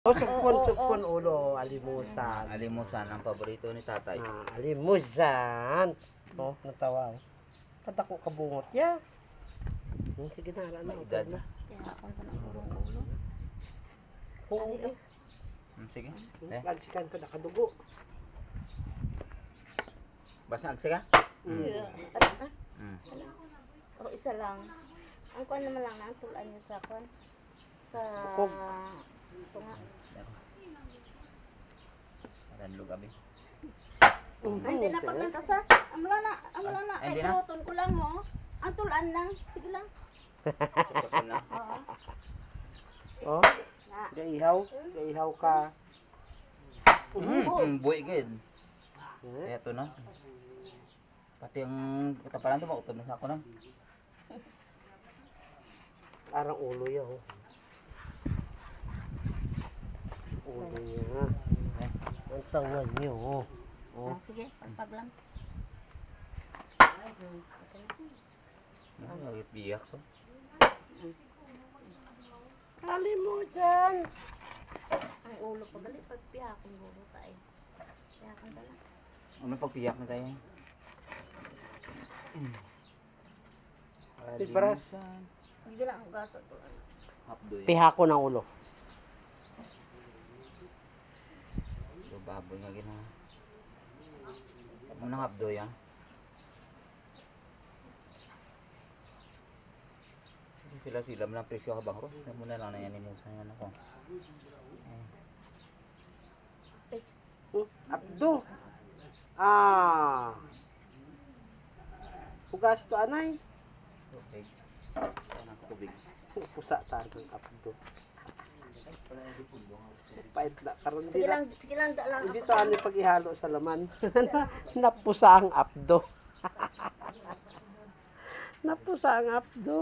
Oh, supon, ulo, alimusan. Alimusan ang paborito ni tatay. Alimusan. Oh, natawa. Kada ko kabungot ya. Sige na, ano, Edad na. Kaya ako na ulo. Oo. Sige. Lagsikan ka na kadugo. Basta agsa ka? O isa lang. Ang kuan naman lang na tulan niya sa kuan. Sa Bukog. ito nga. Ranlo gabi. Ay, hindi na paglanta sa. Amula na. Ay, Ay, hindi na? luton ko lang mo. Ang tulan lang. Sige lang. Supot na. Oo. Oh, gaihaw ka. Buhay gid. Kaya ito na. Pati ang katapalan ito, mautod na sa ako na. Parang ulo yan. Oh. Ulo niya. Ang tawag niyo. Oh. Oh. Sige, pagpag lang. Lagit biyak so. Ali mo dyan. Ang ulo pa gali pag piyakon ulo tayo. Piyakon ka lang. Ano pagpiyak na tayo? Pilparas. Hindi lang ang gasa to. Hapdoy. Piha ko ng ulo. So, baboy nga gina. Ano nang hapdoy ah? Sila lang presyo ka bang Ros? Muna lang na yan inusan yan ako. Abdo. Hugas to anay. Okay. Ano ako tubig? Pusa tayo ng abdo. Pait na karon Sige din. lang da lang. Hindi to ano pag ihalo sa laman. Napusa ang abdo. Napusa ang abdo.